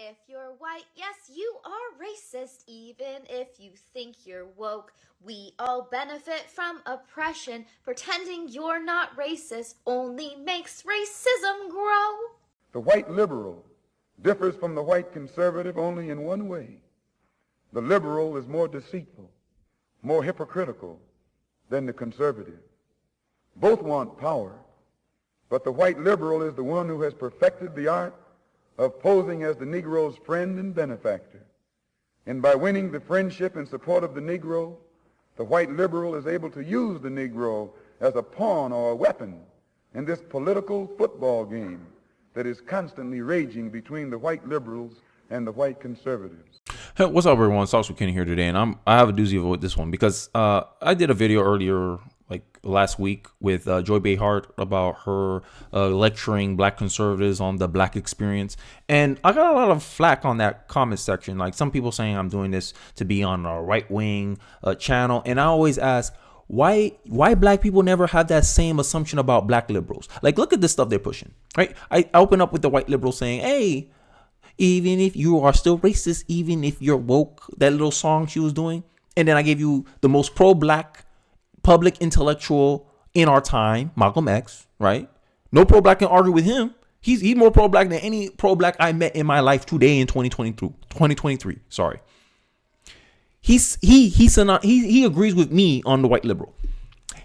If you're white, yes, you are racist, even if you think you're woke. We all benefit from oppression. Pretending you're not racist only makes racism grow. The white liberal differs from the white conservative only in one way. The liberal is more deceitful, more hypocritical than the conservative. Both want power, but the white liberal is the one who has perfected the art of posing as the Negro's friend and benefactor. And by winning the friendship and support of the Negro, the white liberal is able to use the Negro as a pawn or a weapon in this political football game that is constantly raging between the white liberals and the white conservatives. Hey, what's up, everyone? Sauce with Kenny here today, and I have a doozy with this one because I did a video earlier, like last week, with Joy Behar about her lecturing black conservatives on the black experience, and I got a lot of flack on that comment section. Like some people saying I'm doing this to be on a right wing channel, and I always ask, why black people never have that same assumption about black liberals? Like, look at this stuff they're pushing, right? I open up with the white liberal saying, hey, even if you are still racist, even if you're woke, that little song she was doing. And then I gave you the most pro-black public intellectual in our time, Malcolm X, right? No pro-black can argue with him. He's more pro-black than any pro-black I met in my life today in 2023. Sorry. He agrees with me on the white liberal.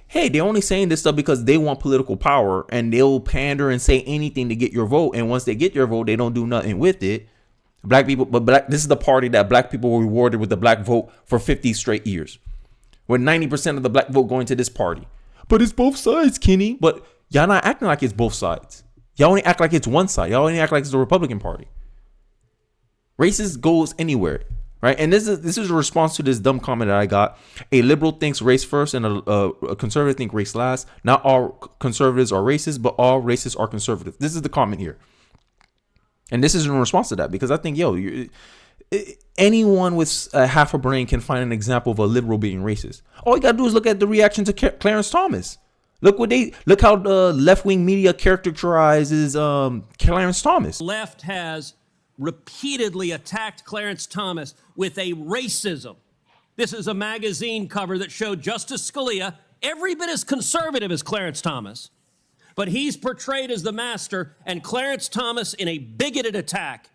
Hey, they're only saying this stuff because they want political power, and they'll pander and say anything to get your vote. And once they get your vote, they don't do nothing with it. This is the party that black people were rewarded with the black vote for 50 straight years, with 90% of the black vote going to this party. But it's both sides, Kenny. But y'all not acting like it's both sides. Y'all only act like it's one side. Y'all only act like it's the Republican Party. Racist goes anywhere. Right. And this is a response to this dumb comment that I got. A liberal thinks race first and a conservative think race last. Not all conservatives are racist, but all racists are conservative. This is the comment here. And this is in response to that, because I think, anyone with half a brain can find an example of a liberal being racist. All you got to do is look at the reaction to Clarence Thomas. Look how the left-wing media characterizes Clarence Thomas. Left has repeatedly attacked Clarence Thomas with a racism. This is a magazine cover that showed Justice Scalia every bit as conservative as Clarence Thomas, but he's portrayed as the master, and Clarence Thomas, in a bigoted attack,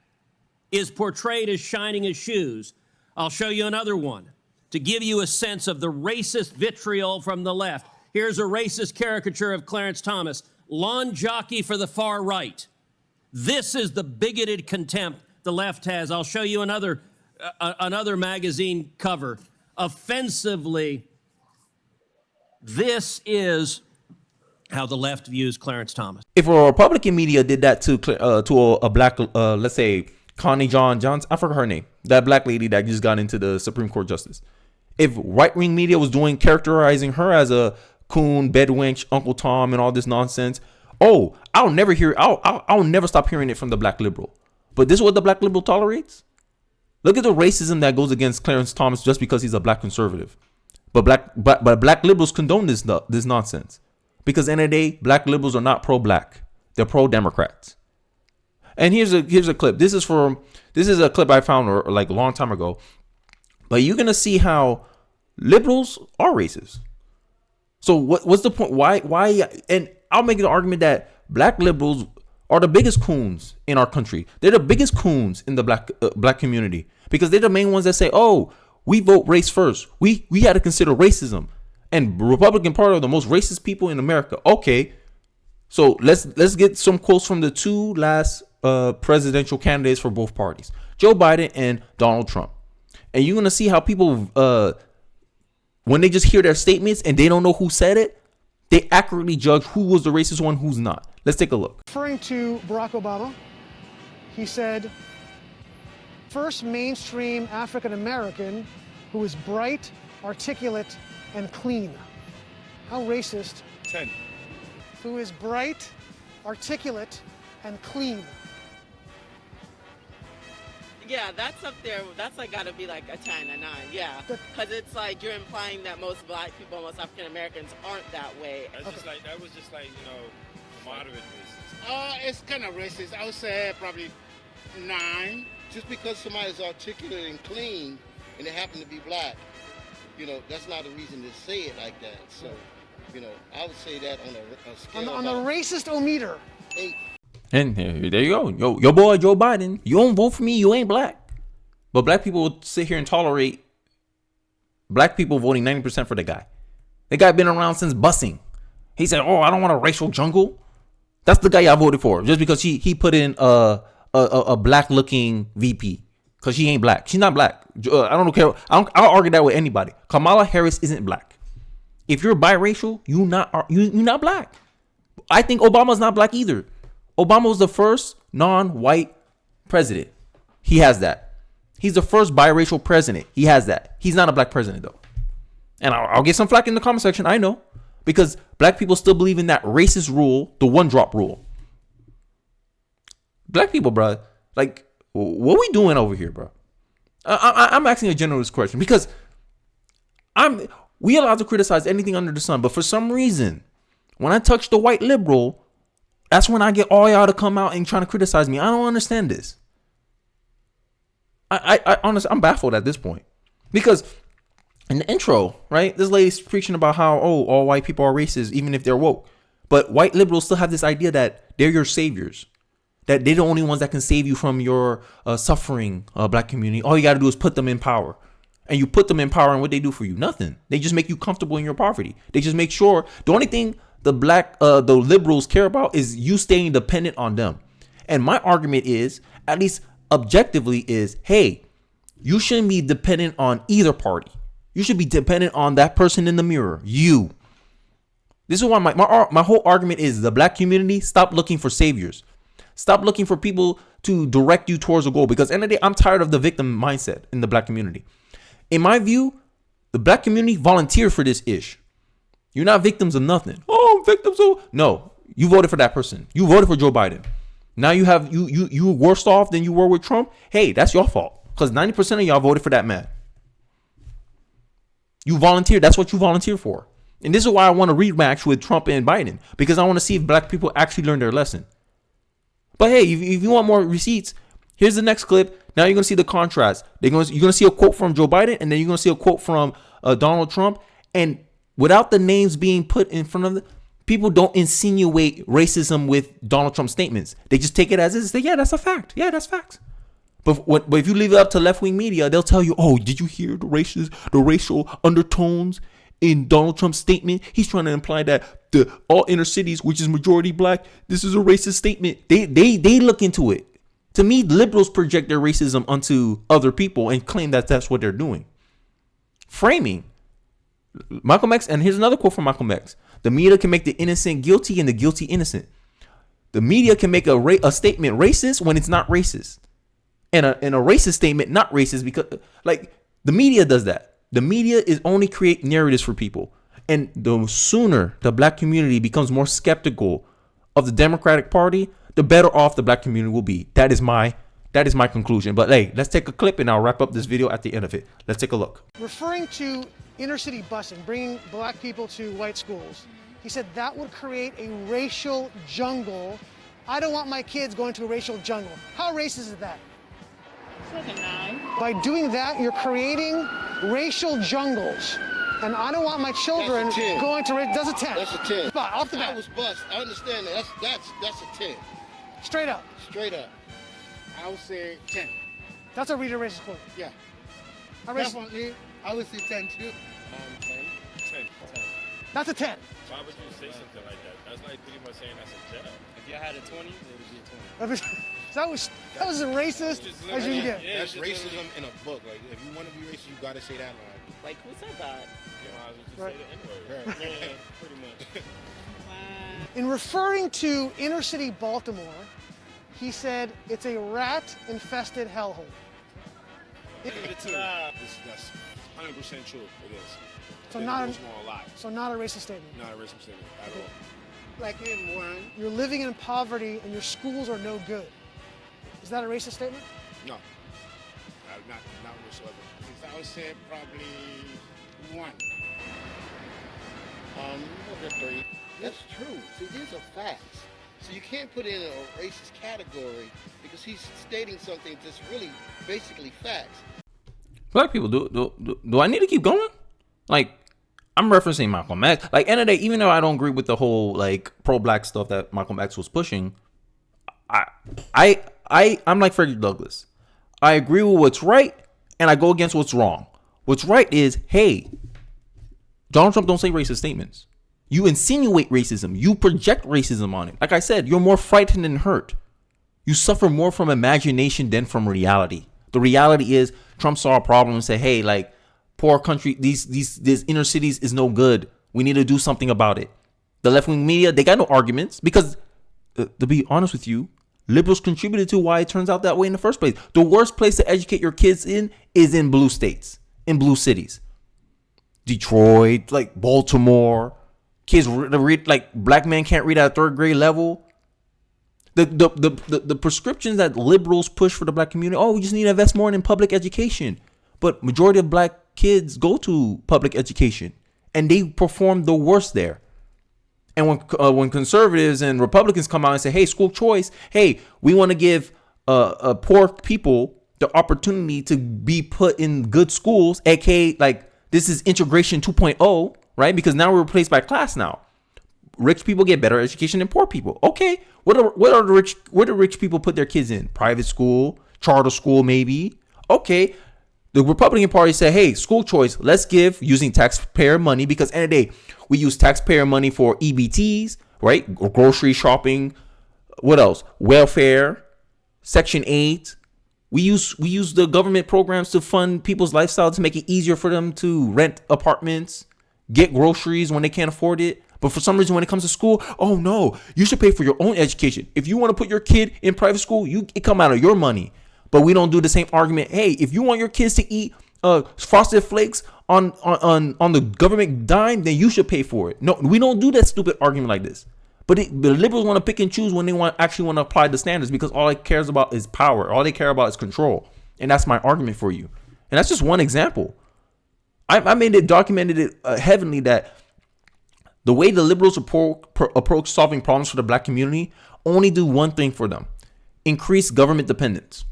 is portrayed as shining his shoes. I'll show you another one to give you a sense of the racist vitriol from the left. Here's a racist caricature of Clarence Thomas, lawn jockey for the far right. This is the bigoted contempt the left has. I'll show you another magazine cover. Offensively, this is how the left views Clarence Thomas. If a Republican media did that to a black, let's say Connie Johnson, I forgot her name, that black lady that just got into the Supreme Court justice. If right-wing media was characterizing her as a coon, bedwench, Uncle Tom, and all this nonsense, I'll never stop hearing it from the black liberal. But this is what the black liberal tolerates? Look at the racism that goes against Clarence Thomas just because he's a black conservative. But black liberals condone this nonsense. Because at the end of the day, black liberals are not pro-black. They're pro-Democrats. And here's a clip. This is a clip I found like a long time ago. But you're gonna see how liberals are racist. So what's the point? Why? And I'll make the argument that black liberals are the biggest coons in our country. They're the biggest coons in the black community, because they're the main ones that say, we vote race first. We had to consider racism. And Republican Party are the most racist people in America. Okay, so let's get some quotes from the two last presidential candidates for both parties, Joe Biden and Donald Trump. And you're gonna see how people, when they just hear their statements and they don't know who said it, they accurately judge who was the racist one, who's not. Let's take a look. Referring to Barack Obama, he said, first mainstream African American who is bright, articulate, and clean. How racist. 10. Who is bright, articulate, and clean. Yeah, that's up there. That's like got to be like a 10, a 9. Yeah, because it's like you're implying that most black people, most African Americans aren't that way. That was just like moderate racist. It's kind of racist. I would say probably 9. Just because somebody's articulate and clean and they happen to be black, that's not a reason to say it like that. So, I would say that on a scale On the racist-o-meter. 8. And there you go. Your boy Joe Biden. You don't vote for me, you ain't black. But black people will sit here and tolerate black people voting 90% for the guy. The guy been around since busing. He said, "Oh, I don't want a racial jungle." That's the guy y'all voted for just because he put in a black looking VP because she ain't black. She's not black. I don't care. I'll argue that with anybody. Kamala Harris isn't black. If you're biracial, you're not black. I think Obama's not black either. Obama was the first non-white president. He has that. He's the first biracial president. He has that. He's not a black president though. And I'll get some flack in the comment section. I know. Because black people still believe in that racist rule, the one drop rule. Black people, bro, like, what we doing over here, bro? I'm asking a generous question because we allowed to criticize anything under the sun. But for some reason, when I touch the white liberal, that's when I get all y'all to come out and trying to criticize me. I don't understand this. I honestly, I'm baffled at this point because in the intro, right, this lady's preaching about how, all white people are racist, even if they're woke. But white liberals still have this idea that they're your saviors, that they're the only ones that can save you from your suffering, black community. All you got to do is put them in power. And you put them in power, and what they do for you? Nothing. They just make you comfortable in your poverty. They just make sure the only thing the liberals care about is you staying dependent on them. And my argument is, at least objectively, is, hey, you shouldn't be dependent on either party. You should be dependent on that person in the mirror, you. This is why my whole argument is the black community, stop looking for saviors. Stop looking for people to direct you towards a goal. Because at the end of the day, I'm tired of the victim mindset in the black community. In my view, the black community volunteered for this ish. You're not victims of nothing. Oh, victims of... No, you voted for that person. You voted for Joe Biden. Now you have you worse off than you were with Trump. Hey, that's your fault. Because 90% of y'all voted for that man. You volunteered. That's what you volunteered for. And this is why I want to rematch with Trump and Biden. Because I want to see if black people actually learn their lesson. But hey, if you want more receipts, here's the next clip. Now you're going to see the contrast. You're going to see a quote from Joe Biden. And then you're going to see a quote from Donald Trump. And without the names being put in front of them, people don't insinuate racism with Donald Trump statements. They just take it as is. Say, yeah, that's a fact. Yeah, that's facts. But if you leave it up to left-wing media, they'll tell you, oh, did you hear the racial undertones in Donald Trump's statement? He's trying to imply that all inner cities, which is majority black, this is a racist statement. They look into it. To me, liberals project their racism onto other people and claim that that's what they're doing. Framing. Malcolm X, and here's another quote from Malcolm X. The media can make the innocent guilty and the guilty innocent. The media can make a statement racist when it's not racist. And a racist statement not racist because, like, the media does that. The media is only create narratives for people. And the sooner the black community becomes more skeptical of the Democratic Party, the better off the black community will be. That is my conclusion. But hey, let's take a clip and I'll wrap up this video at the end of it. Let's take a look. Referring to inner city busing, bringing black people to white schools, he said that would create a racial jungle. I don't want my kids going to a racial jungle. How racist is that? It's like a 9. By doing that, you're creating racial jungles. And I don't want my children That's a 10. going to... That's a 10. That's a 10. Spot, off the bat. I was bust. I understand that. That's a 10. Straight up. Straight up. I would say 10. That's a reader racist quote. Yeah. How racist? Definitely. I would say 10 too. 10. That's a 10. Why would you say something like that? That's like pretty much saying that's a jail. If you had a 20, it would be a 20. That was as racist as you can get. Yeah, that's racism in a book. Like, if you want to be racist, you got to say that line. Like, who said that? You might as well just say the N-word. Right. Yeah, pretty much. In referring to inner city Baltimore, he said it's a rat-infested hellhole. That's 100% true. It is. So It not goes on a lot. So not a racist statement. Not a racist statement at all. Like in one. You're living in poverty and your schools are no good. Is that a racist statement? No. Not whatsoever. I would say probably 1. Maybe 3. That's true. See, these are facts. So you can't put it in a racist category because he's stating something that's really basically facts. Black people, do I need to keep going? Like, I'm referencing Malcolm X. Like, end of the day, even though I don't agree with the whole like pro-black stuff that Malcolm X was pushing, I'm like Frederick Douglass. I agree with what's right, and I go against what's wrong. What's right is, hey, Donald Trump don't say racist statements. You insinuate racism. You project racism on it. Like I said, you're more frightened than hurt. You suffer more from imagination than from reality. The reality is Trump saw a problem and said, hey, like, poor country, these inner cities is no good. We need to do something about it. The left-wing media, they got no arguments because, to be honest with you, liberals contributed to why it turns out that way in the first place. The worst place to educate your kids in is in blue states, in blue cities. Detroit, like Baltimore. Kids read, like, black men can't read at a third grade level. The prescriptions that liberals push for the black community, oh, we just need to invest more in public education. But majority of black kids go to public education and they perform the worst there. And when conservatives and Republicans come out and say, hey, school choice, hey, we want to give poor people the opportunity to be put in good schools, aka like this is integration 2.0, right? Because now we're replaced by class now. Rich people get better education than poor people. Okay, where do rich people put their kids in? Private school, charter school, maybe. Okay, the Republican Party said, hey, school choice, let's give using taxpayer money, because end of the day, we use taxpayer money for EBTs, right? Grocery shopping. What else? Welfare, Section 8. We use the government programs to fund people's lifestyle to make it easier for them to rent apartments, get groceries when they can't afford it. But for some reason, when it comes to school, oh no, you should pay for your own education. If you want to put your kid in private school, it come out of your money. But we don't do the same argument. Hey, if you want your kids to eat Frosted Flakes on the government dime, then you should pay for it. No, we don't do that stupid argument like this. But the liberals want to pick and choose when they actually want to apply the standards, because all it cares about is power. All they care about is control. And that's my argument for you. And that's just one example. I made it, documented it heavily that the way the liberals approach solving problems for the black community only do one thing for them: increase government dependence.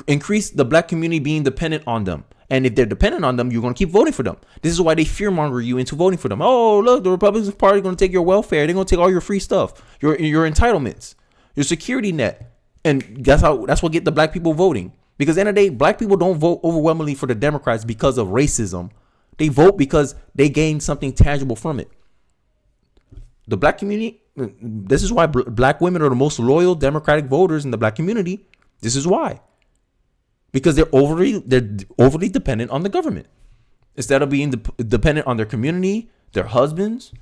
Increase the black community being dependent on them. And if they're dependent on them, you're going to keep voting for them. This is why they fearmonger you into voting for them. Oh, look, the Republican Party is going to take your welfare. They're going to take all your free stuff, your entitlements, your security net. And that's what get the black people voting. Because at the end of the day, black people don't vote overwhelmingly for the Democrats because of racism. They vote because they gain something tangible from it. The black community, this is why black women are the most loyal Democratic voters in the black community. This is why. Because they're overly dependent on the government. Instead of being dependent on their community, their husbands,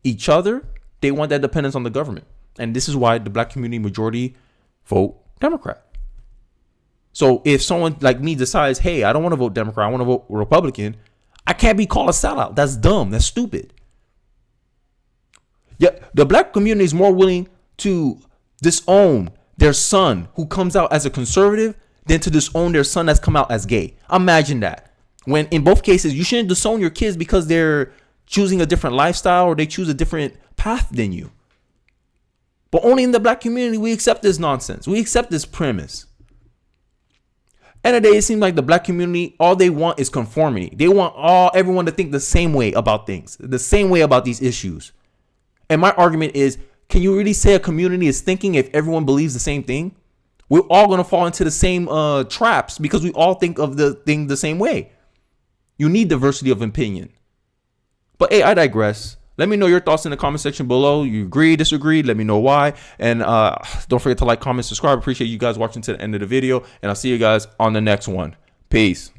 each other, they want that dependence on the government. And this is why the black community majority vote Democrat. So if someone like me decides, hey, I don't want to vote Democrat, I want to vote Republican, I can't be called a sellout. That's dumb. That's stupid. Yeah, the black community is more willing to disown their son who comes out as a conservative than to disown their son that's come out as gay. Imagine that. When in both cases, you shouldn't disown your kids because they're choosing a different lifestyle or they choose a different path than you. But only in the black community, we accept this nonsense. We accept this premise. End of the day, it seems like the black community, all they want is conformity. They want everyone to think the same way about things, the same way about these issues. And my argument is, can you really say a community is thinking if everyone believes the same thing? We're all going to fall into the same traps because we all think of the thing the same way. You need diversity of opinion. But hey, I digress. Let me know your thoughts in the comment section below. You agree, disagree? Let me know why. And don't forget to like, comment, subscribe. Appreciate you guys watching to the end of the video. And I'll see you guys on the next one. Peace.